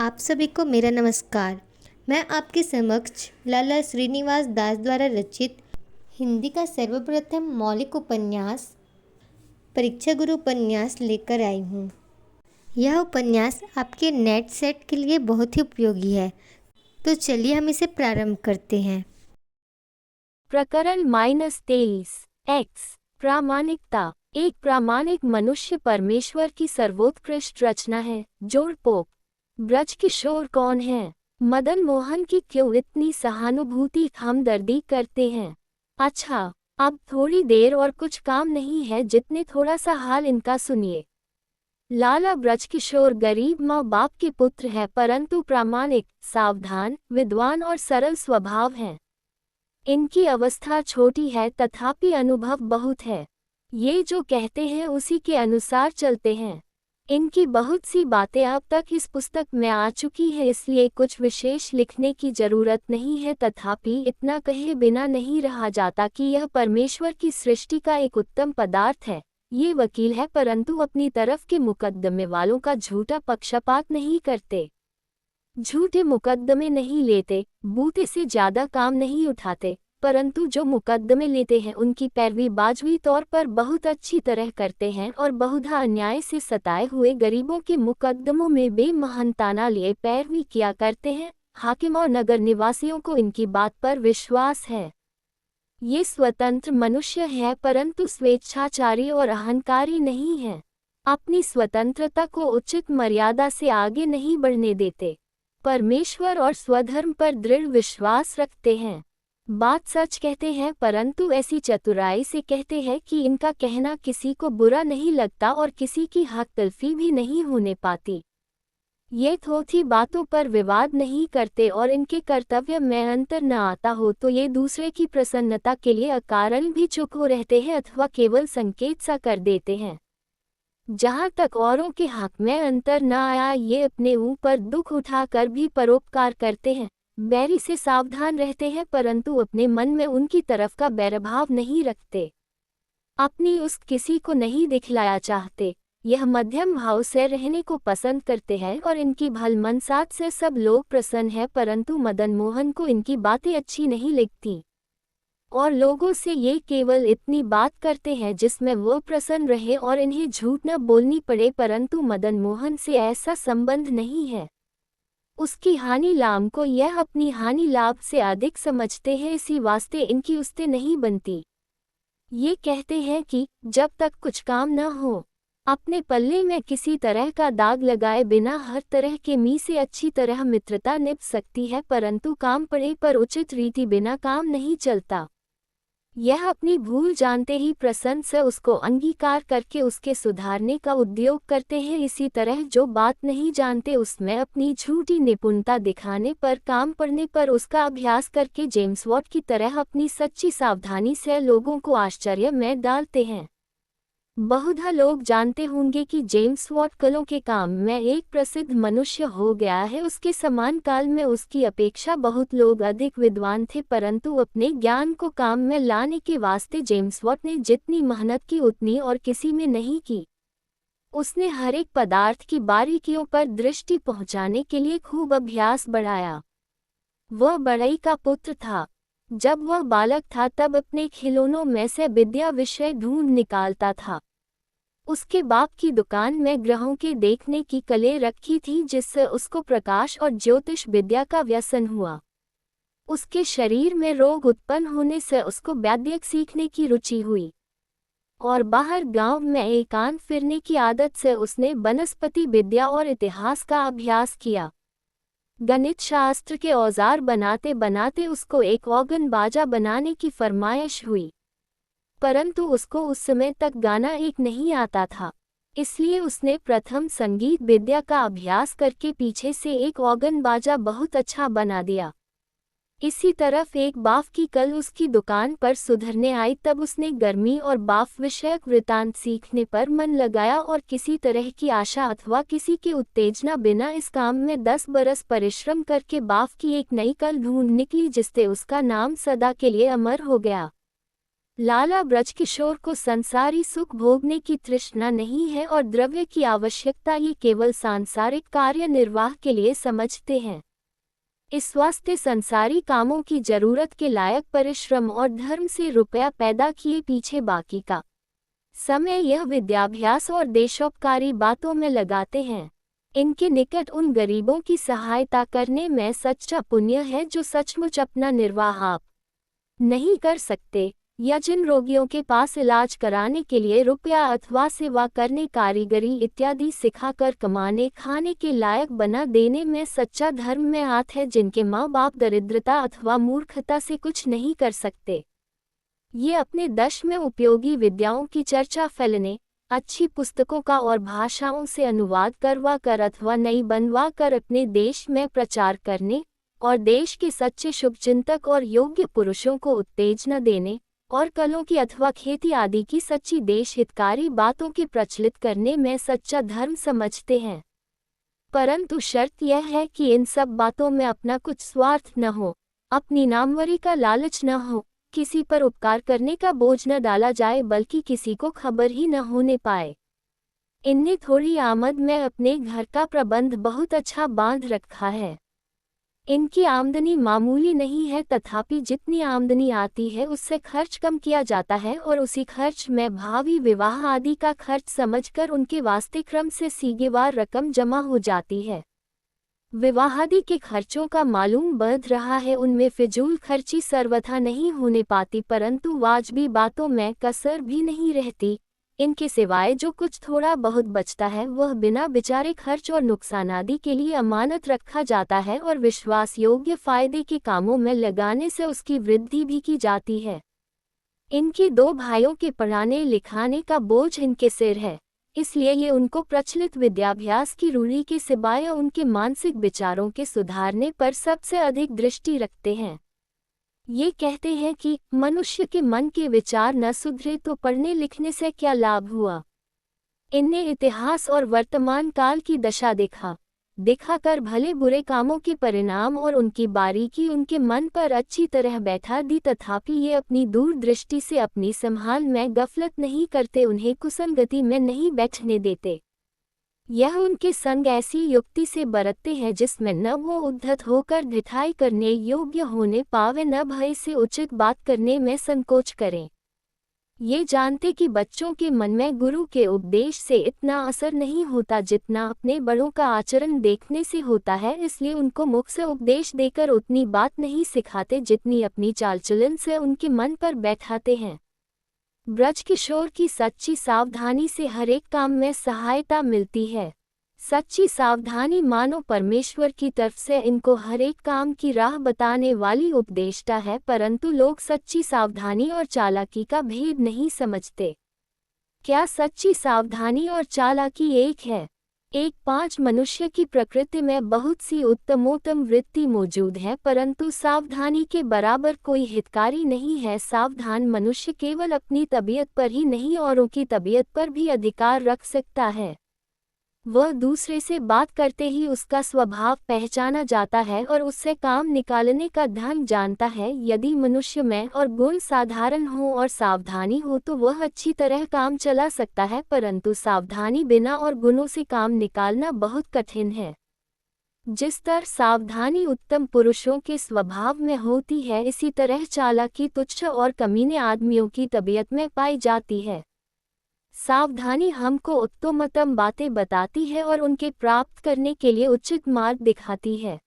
आप सभी को मेरा नमस्कार। मैं आपके समक्ष लाला श्रीनिवास दास द्वारा रचित हिंदी का सर्वप्रथम मौलिक उपन्यास परीक्षा गुरु उपन्यास लेकर आई हूँ। यह उपन्यास आपके नेट सेट के लिए बहुत ही उपयोगी है, तो चलिए हम इसे प्रारंभ करते हैं। प्रकरण -23 एक्स प्रामाणिकता। एक प्रामाणिक मनुष्य परमेश्वर की सर्वोत्कृष्ट रचना है। जोड़पोक। ब्रज किशोर कौन है? मदन मोहन की क्यों इतनी सहानुभूति हमदर्दी करते हैं? अच्छा, अब थोड़ी देर और कुछ काम नहीं है जितने थोड़ा सा हाल इनका सुनिए। लाला ब्रजकिशोर गरीब माँ बाप के पुत्र है, परंतु प्रामाणिक, सावधान, विद्वान और सरल स्वभाव हैं। इनकी अवस्था छोटी है तथापि अनुभव बहुत है। ये जो कहते हैं उसी के अनुसार चलते हैं। इनकी बहुत सी बातें अब तक इस पुस्तक में आ चुकी है, इसलिए कुछ विशेष लिखने की जरूरत नहीं है, तथापि इतना कहे बिना नहीं रहा जाता कि यह परमेश्वर की सृष्टि का एक उत्तम पदार्थ है। ये वकील है परंतु अपनी तरफ के मुकदमे वालों का झूठा पक्षपात नहीं करते, झूठे मुकदमे नहीं लेते, बूते से ज्यादा काम नहीं उठाते, परंतु जो मुकदमे लेते हैं उनकी पैरवी बाजवी तौर पर बहुत अच्छी तरह करते हैं और बहुधा अन्याय से सताए हुए गरीबों के मुकदमों में बेमहनताना लिए पैरवी किया करते हैं। हाकिम और नगर निवासियों को इनकी बात पर विश्वास है। ये स्वतंत्र मनुष्य है परंतु स्वेच्छाचारी और अहंकारी नहीं है। अपनी स्वतंत्रता को उचित मर्यादा से आगे नहीं बढ़ने देते। परमेश्वर और स्वधर्म पर दृढ़ विश्वास रखते हैं। बात सच कहते हैं परंतु ऐसी चतुराई से कहते हैं कि इनका कहना किसी को बुरा नहीं लगता और किसी की हक तलफी भी नहीं होने पाती। ये थोथी बातों पर विवाद नहीं करते और इनके कर्तव्य में अंतर न आता हो तो ये दूसरे की प्रसन्नता के लिए अकारण भी चुप हो रहते हैं अथवा केवल संकेत सा कर देते हैं। जहाँ तक औरों के हक में अंतर न आया, ये अपने ऊपर दुख उठाकर भी परोपकार करते हैं। बैरी से सावधान रहते हैं परंतु अपने मन में उनकी तरफ का बैरभाव नहीं रखते। अपनी उस किसी को नहीं दिखलाया चाहते। यह मध्यम भाव से रहने को पसंद करते हैं और इनकी भलमनसाहत से सब लोग प्रसन्न हैं, परंतु मदन मोहन को इनकी बातें अच्छी नहीं लगती और लोगों से ये केवल इतनी बात करते हैं जिसमें वो प्रसन्न रहे और इन्हें झूठ न बोलनी पड़े, परंतु मदन मोहन से ऐसा संबंध नहीं है। उसकी हानि लाभ को यह अपनी हानि लाभ से अधिक समझते हैं, इसी वास्ते इनकी उससे नहीं बनती। ये कहते हैं कि जब तक कुछ काम न हो, अपने पल्ले में किसी तरह का दाग लगाए बिना हर तरह के मी से अच्छी तरह मित्रता निभ सकती है, परंतु काम पड़े पर उचित रीति बिना काम नहीं चलता। यह अपनी भूल जानते ही प्रसन्न से उसको अंगीकार करके उसके सुधारने का उद्योग करते हैं। इसी तरह जो बात नहीं जानते उसमें अपनी झूठी निपुणता दिखाने पर काम पड़ने पर उसका अभ्यास करके जेम्स वॉट की तरह अपनी सच्ची सावधानी से लोगों को आश्चर्य में डालते हैं। बहुधा लोग जानते होंगे कि जेम्स वॉट कलों के काम में एक प्रसिद्ध मनुष्य हो गया है। उसके समान काल में उसकी अपेक्षा बहुत लोग अधिक विद्वान थे, परंतु अपने ज्ञान को काम में लाने के वास्ते जेम्स वॉट ने जितनी मेहनत की उतनी और किसी में नहीं की। उसने हर एक पदार्थ की बारीकियों पर दृष्टि पहुंचाने के लिए खूब अभ्यास बढ़ाया। वह बड़ई का पुत्र था। जब वह बालक था तब अपने खिलौनों में से विद्या विषय ढूंढ निकालता था। उसके बाप की दुकान में ग्रहों के देखने की कलें रखी थी, जिससे उसको प्रकाश और ज्योतिष विद्या का व्यसन हुआ। उसके शरीर में रोग उत्पन्न होने से उसको वैद्यक सीखने की रुचि हुई और बाहर गांव में एकांत फिरने की आदत से उसने वनस्पति विद्या और इतिहास का अभ्यास किया। गणित शास्त्र के औजार बनाते बनाते उसको एक ऑर्गन बाजा बनाने की फरमाइश हुई, परंतु उसको उस समय तक गाना एक नहीं आता था, इसलिए उसने प्रथम संगीत विद्या का अभ्यास करके पीछे से एक ऑर्गन बाजा बहुत अच्छा बना दिया। इसी तरफ एक बाफ की कल उसकी दुकान पर सुधरने आई, तब उसने गर्मी और बाफ विषयक वृतांत सीखने पर मन लगाया और किसी तरह की आशा अथवा किसी की उत्तेजना बिना इस काम में 10 बरस परिश्रम करके बाफ की एक नई कल ढूंढ निकली, जिससे उसका नाम सदा के लिए अमर हो गया। लाला ब्रजकिशोर को संसारी सुख भोगने की तृष्णा नहीं है और द्रव्य की आवश्यकता ये केवल सांसारिक कार्य निर्वाह के लिए समझते हैं। इस वास्ते संसारी कामों की जरूरत के लायक परिश्रम और धर्म से रुपया पैदा किए पीछे बाकी का समय यह विद्याभ्यास और देशोपकारी बातों में लगाते हैं। इनके निकट उन गरीबों की सहायता करने में सच्चा पुण्य है जो सचमुच अपना निर्वाह आप नहीं कर सकते, या जिन रोगियों के पास इलाज कराने के लिए रुपया अथवा सेवा करने, कारीगरी इत्यादि सिखाकर कमाने खाने के लायक बना देने में सच्चा धर्म में आत है, जिनके माँ बाप दरिद्रता अथवा मूर्खता से कुछ नहीं कर सकते। ये अपने देश में उपयोगी विद्याओं की चर्चा फैलने, अच्छी पुस्तकों का और भाषाओं से अनुवाद करवा कर अथवा नई बनवा कर अपने देश में प्रचार करने और देश के सच्चे शुभचिंतक और योग्य पुरुषों को उत्तेजना देने और कलों की अथवा खेती आदि की सच्ची देश हितकारी बातों के प्रचलित करने में सच्चा धर्म समझते हैं। परंतु शर्त यह है कि इन सब बातों में अपना कुछ स्वार्थ न हो, अपनी नामवरी का लालच न हो, किसी पर उपकार करने का बोझ न डाला जाए, बल्कि किसी को खबर ही न होने पाए। इनने थोड़ी आमद में अपने घर का प्रबंध बहुत अच्छा बांध रखा है। इनकी आमदनी मामूली नहीं है, तथापि जितनी आमदनी आती है उससे खर्च कम किया जाता है और उसी खर्च में भावी विवाह आदि का खर्च समझकर उनके वास्ते क्रम से सीगेवार रकम जमा हो जाती है। विवाहादि के खर्चों का मालूम बढ़ रहा है, उनमें फिजूल खर्ची सर्वथा नहीं होने पाती, परंतु वाजबी बातों में कसर भी नहीं रहती। इनके सिवाय जो कुछ थोड़ा बहुत बचता है वह बिना बिचारे खर्च और नुकसान आदि के लिए अमानत रखा जाता है और विश्वास योग्य फायदे के कामों में लगाने से उसकी वृद्धि भी की जाती है। इनके दो भाइयों के पढ़ाने लिखाने का बोझ इनके सिर है, इसलिए ये उनको प्रचलित विद्याभ्यास की रूढ़ी के सिवाय उनके मानसिक विचारों के सुधारने पर सबसे अधिक दृष्टि रखते हैं। ये कहते हैं कि मनुष्य के मन के विचार न सुधरे तो पढ़ने लिखने से क्या लाभ हुआ। इनने इतिहास और वर्तमान काल की दशा दिखाकर भले बुरे कामों के परिणाम और उनकी बारीकी उनके मन पर अच्छी तरह बैठा दी, तथापि ये अपनी दूरदृष्टि से अपनी संभाल में गफलत नहीं करते, उन्हें कुसंगति में नहीं बैठने देते। यह उनके संग ऐसी युक्ति से बरतते हैं जिसमें न वो उद्धत होकर ढिठाई करने योग्य होने पावे, न भय से उचित बात करने में संकोच करें। ये जानते कि बच्चों के मन में गुरु के उपदेश से इतना असर नहीं होता जितना अपने बड़ों का आचरण देखने से होता है, इसलिए उनको मुख से उपदेश देकर उतनी बात नहीं सिखाते जितनी अपनी चाल चलन से उनके मन पर बैठाते हैं। ब्रजकिशोर की सच्ची सावधानी से हर एक काम में सहायता मिलती है। सच्ची सावधानी मानो परमेश्वर की तरफ से इनको हर एक काम की राह बताने वाली उपदेष्टा है, परंतु लोग सच्ची सावधानी और चालाकी का भेद नहीं समझते। क्या सच्ची सावधानी और चालाकी एक है? एक पांच मनुष्य की प्रकृति में बहुत सी उत्तमोत्तम वृत्ति मौजूद है, परंतु सावधानी के बराबर कोई हितकारी नहीं है। सावधान मनुष्य केवल अपनी तबीयत पर ही नहीं औरों की तबीयत पर भी अधिकार रख सकता है। वह दूसरे से बात करते ही उसका स्वभाव पहचाना जाता है और उससे काम निकालने का ढंग जानता है। यदि मनुष्य में और गुण साधारण हो और सावधानी हो तो वह अच्छी तरह काम चला सकता है, परंतु सावधानी बिना और गुणों से काम निकालना बहुत कठिन है। जिस तरह सावधानी उत्तम पुरुषों के स्वभाव में होती है, इसी तरह चालाकी तुच्छ और कमीने आदमियों की तबीयत में पाई जाती है। सावधानी हमको उत्तमोत्तम बातें बताती है और उनके प्राप्त करने के लिए उचित मार्ग दिखाती है।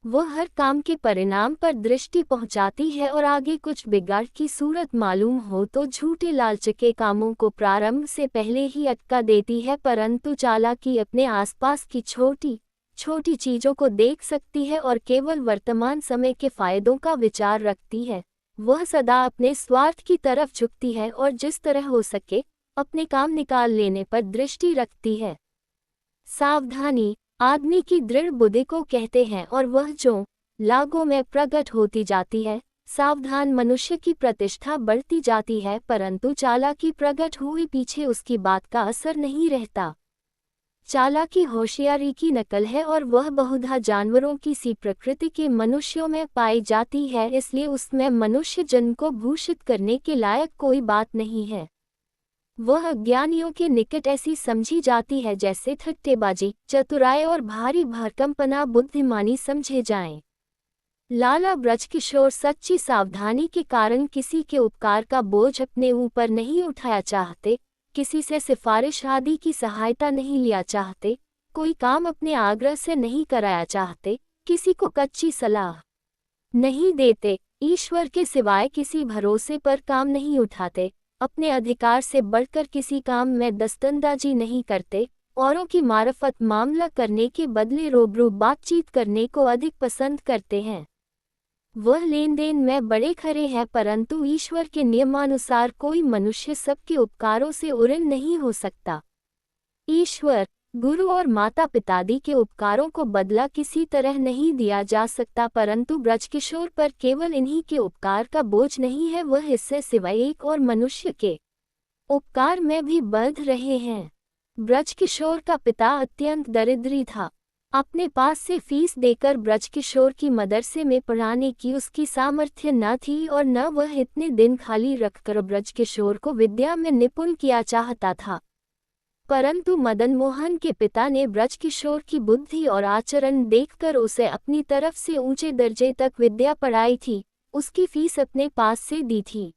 वह हर काम के परिणाम पर दृष्टि पहुंचाती है और आगे कुछ बिगाड़ की सूरत मालूम हो तो झूठे लालच के कामों को प्रारंभ से पहले ही अटका देती है, परंतु चालाकी अपने आसपास की छोटी छोटी चीजों को देख सकती है और केवल वर्तमान समय के फायदों का विचार रखती है। वह सदा अपने स्वार्थ की तरफ झुकती है और जिस तरह हो सके अपने काम निकाल लेने पर दृष्टि रखती है। सावधानी आदमी की दृढ़ बुद्धि को कहते हैं और वह जो लागों में प्रकट होती जाती है। सावधान मनुष्य की प्रतिष्ठा बढ़ती जाती है, परंतु चालाकी प्रकट हुए पीछे उसकी बात का असर नहीं रहता। चालाकी होशियारी की नकल है और वह बहुधा जानवरों की सी प्रकृति के मनुष्यों में पाई जाती है, इसलिए उसमें मनुष्य जन्म को भूषित करने के लायक कोई बात नहीं है। वह अज्ञानियों के निकट ऐसी समझी जाती है जैसे ठट्टेबाजी, चतुराई और भारी भरकमपना बुद्धिमानी समझे जाएं। लाला ब्रजकिशोर सच्ची सावधानी के कारण किसी के उपकार का बोझ अपने ऊपर नहीं उठाया चाहते, किसी से सिफारिश आदि की सहायता नहीं लिया चाहते, कोई काम अपने आग्रह से नहीं कराया चाहते, किसी को कच्ची सलाह नहीं देते, ईश्वर के सिवाय किसी भरोसे पर काम नहीं उठाते, अपने अधिकार से बढ़कर किसी काम में दस्तंदाजी नहीं करते, औरों की मार्फत मामला करने के बदले रूबरू बातचीत करने को अधिक पसंद करते हैं। वह लेन देन में बड़े खरे हैं, परंतु ईश्वर के नियमानुसार कोई मनुष्य सबके उपकारों से उऋण नहीं हो सकता। ईश्वर, गुरु और माता पितादि के उपकारों को बदला किसी तरह नहीं दिया जा सकता, परंतु ब्रजकिशोर पर केवल इन्हीं के उपकार का बोझ नहीं है, वह इससे सिवाय एक और मनुष्य के उपकार में भी बंध रहे हैं। ब्रजकिशोर का पिता अत्यंत दरिद्री था। अपने पास से फीस देकर ब्रजकिशोर की मदरसे में पढ़ाने की उसकी सामर्थ्य न थी और न वह इतने दिन खाली रखकर ब्रजकिशोर को विद्या में निपुण किया चाहता था। परंतु मदन मोहन के पिता ने ब्रजकिशोर की बुद्धि और आचरण देखकर उसे अपनी तरफ से ऊंचे दर्जे तक विद्या पढ़ाई थी, उसकी फीस अपने पास से दी थी,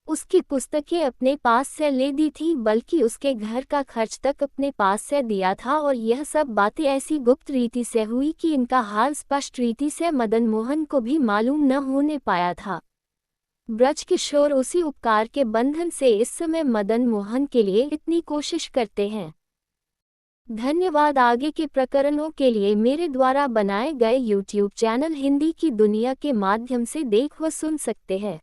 उसकी पुस्तकें अपने पास से ले दी थी, बल्कि उसके घर का खर्च तक अपने पास से दिया था। और यह सब बातें ऐसी गुप्त रीति से हुई कि इनका हाल स्पष्ट रीति से मदन मोहन को भी मालूम न होने पाया था। ब्रजकिशोर उसी उपकार के बंधन से इस समय मदन मोहन के लिए इतनी कोशिश करते हैं। धन्यवाद। आगे के प्रकरणों के लिए मेरे द्वारा बनाए गए YouTube चैनल हिंदी की दुनिया के माध्यम से देख व सुन सकते हैं।